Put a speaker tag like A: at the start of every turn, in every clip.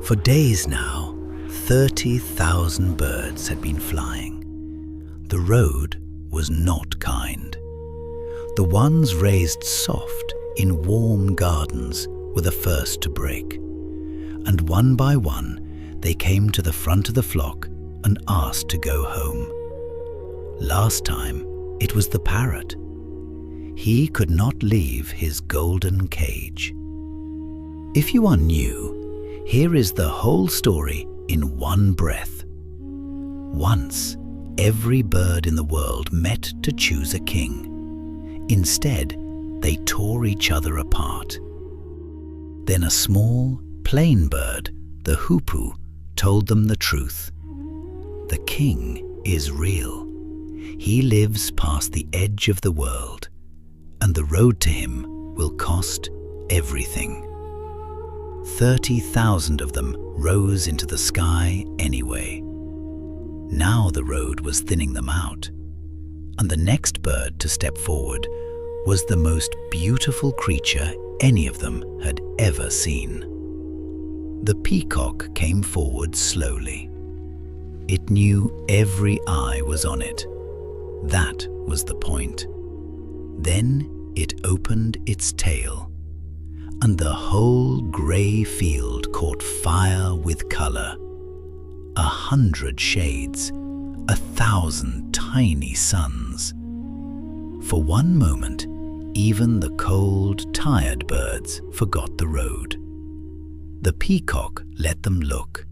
A: For days now, 30,000 birds had been flying. The road was not kind. The ones raised soft in warm gardens were the first to break, and one by one they came to the front of the flock and asked to go home. Last time it was the parrot. He could not leave his golden cage. If you are new, here is the whole story in one breath. Once, every bird in the world met to choose a king. Instead, they tore each other apart. Then a small, plain bird, the hoopoe, told them the truth. The king is real. He lives past the edge of the world, and the road to him will cost everything. 30,000 of them rose into the sky anyway. Now the road was thinning them out, and the next bird to step forward was the most beautiful creature any of them had ever seen. The peacock came forward slowly. It knew every eye was on it. That was the point. Then it opened its tail, and the whole grey field caught fire with colour. 100 shades, 1,000 tiny suns. For one moment, even the cold, tired birds forgot the road. The peacock let them look.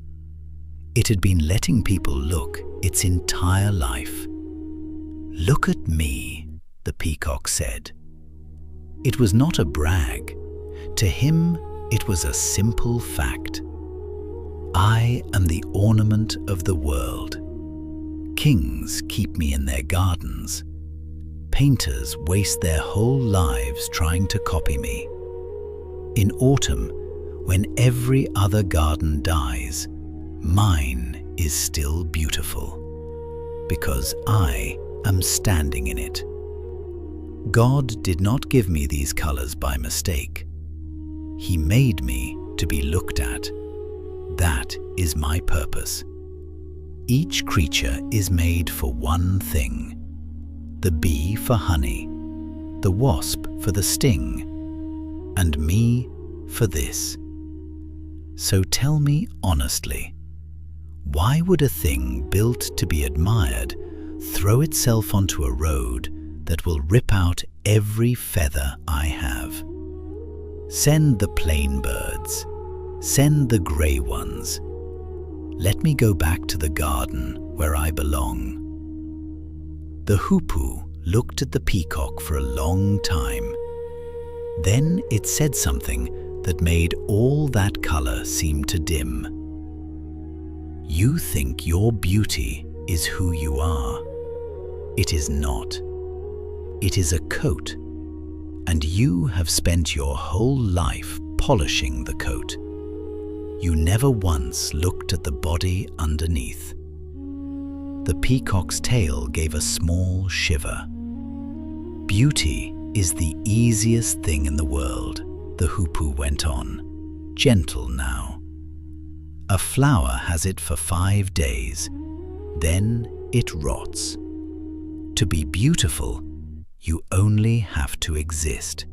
A: It had been letting people look its entire life. "Look at me," the peacock said. It was not a brag. To him, it was a simple fact. I am the ornament of the world. Kings keep me in their gardens. Painters waste their whole lives trying to copy me. In autumn, when every other garden dies, mine is still beautiful, because I am standing in it. God did not give me these colors by mistake. He made me to be looked at. That is my purpose. Each creature is made for one thing. The bee for honey, the wasp for the sting, and me for this. So tell me honestly, why would a thing built to be admired throw itself onto a road that will rip out every feather I have? Send the plain birds. Send the grey ones. Let me go back to the garden where I belong. The hoopoe looked at the peacock for a long time. Then it said something that made all that colour seem to dim. You think your beauty is who you are. It is not. It is a coat, and you have spent your whole life polishing the coat. You never once looked at the body underneath. The peacock's tail gave a small shiver. Beauty is the easiest thing in the world, the hoopoe went on, gentle now. A flower has it for 5 days, then it rots. To be beautiful, you only have to exist.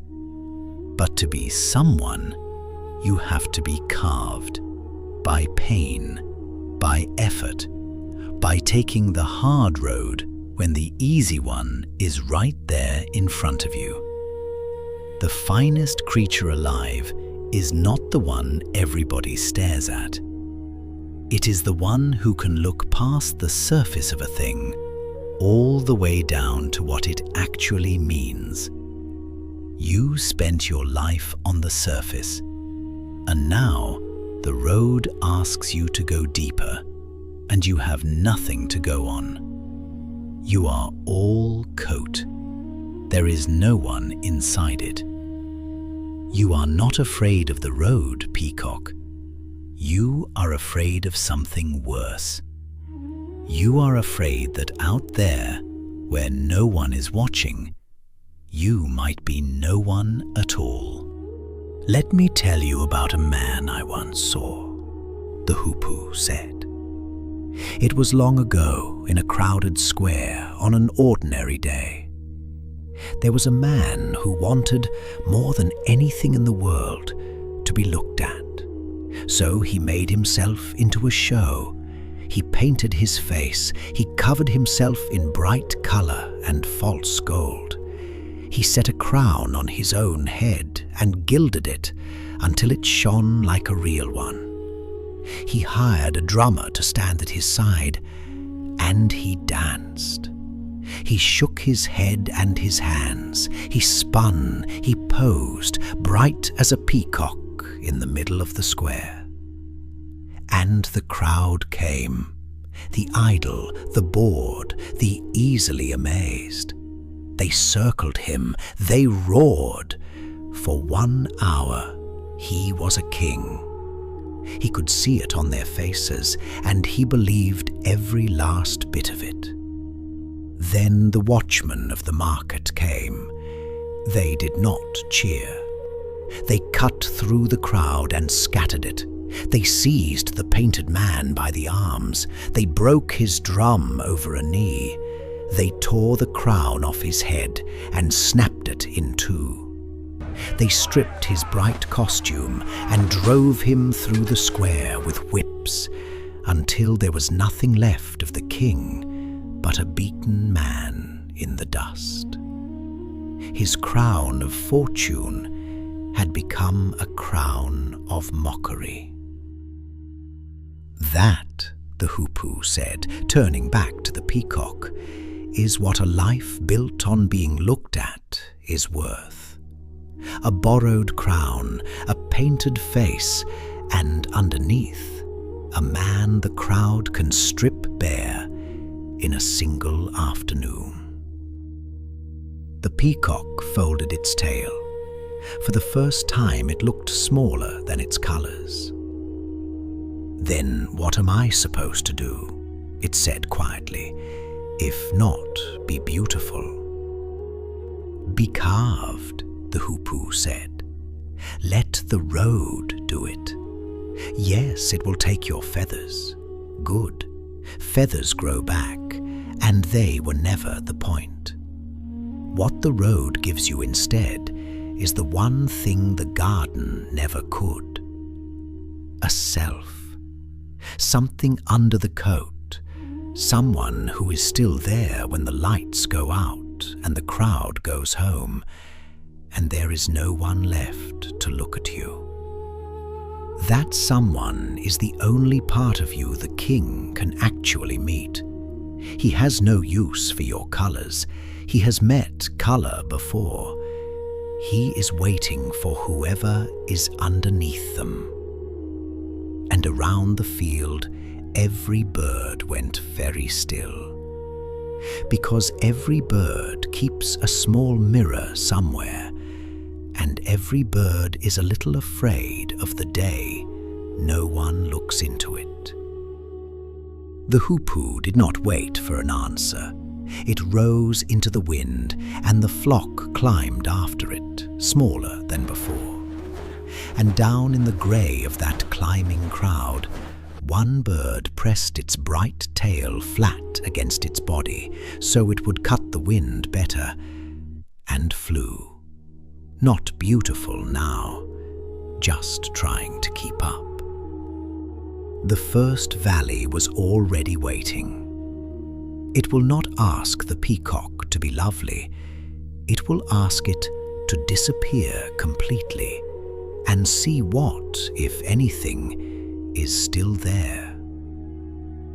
A: But to be someone, you have to be carved by pain, by effort, by taking the hard road when the easy one is right there in front of you. The finest creature alive is not the one everybody stares at. It is the one who can look past the surface of a thing, all the way down to what it actually means. You spent your life on the surface, and now the road asks you to go deeper, and you have nothing to go on. You are all coat. There is no one inside it. You are not afraid of the road, peacock. You are afraid of something worse. You are afraid that out there, where no one is watching, you might be no one at all. Let me tell you about a man I once saw. the hoopoe said. It was long ago in a crowded square on an ordinary day. There was a man who wanted, more than anything in the world, to be looked at. So he made himself into a show. He painted his face, he covered himself in bright colour and false gold. He set a crown on his own head and gilded it until it shone like a real one. He hired a drummer to stand at his side, and he danced. He shook his head and his hands. He spun, he posed, bright as a peacock in the middle of the square. And the crowd came, the idle, the bored, the easily amazed. They circled him, they roared. For 1 hour, he was a king. He could see it on their faces, and he believed every last bit of it. Then the watchmen of the market came. They did not cheer. They cut through the crowd and scattered it. They seized the painted man by the arms. They broke his drum over a knee. They tore the crown off his head and snapped it in two. They stripped his bright costume and drove him through the square with whips until there was nothing left of the king but a beaten man in the dust. His crown of fortune had become a crown of mockery. That, the hoopoe said, turning back to the peacock, is what a life built on being looked at is worth. A borrowed crown, a painted face, and underneath, a man the crowd can strip bare in a single afternoon. The peacock folded its tail. For the first time it looked smaller than its colors. "Then what am I supposed to do?" it said quietly. "If not be beautiful?" "Be carved," the hoopoe said. "Let the road do it. Yes, it will take your feathers. Good. Feathers grow back, and they were never the point. What the road gives you instead is the one thing the garden never could. A self. Something under the coat. Someone who is still there when the lights go out and the crowd goes home, and there is no one left to look at you. That someone is the only part of you the king can actually meet. He has no use for your colors. He has met color before. He is waiting for whoever is underneath them." And around the field, every bird went very still. Because every bird keeps a small mirror somewhere, and every bird is a little afraid of the day no one looks into it. The hoopoe did not wait for an answer. It rose into the wind, and the flock climbed after it, smaller than before. And down in the grey of that climbing crowd, one bird pressed its bright tail flat against its body so it would cut the wind better, and flew. Not beautiful now, just trying to keep up. The first valley was already waiting. It will not ask the peacock to be lovely. It will ask it to disappear completely and see what, if anything, is still there.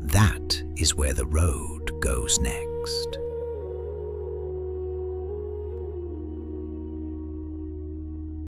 A: That is where the road goes next.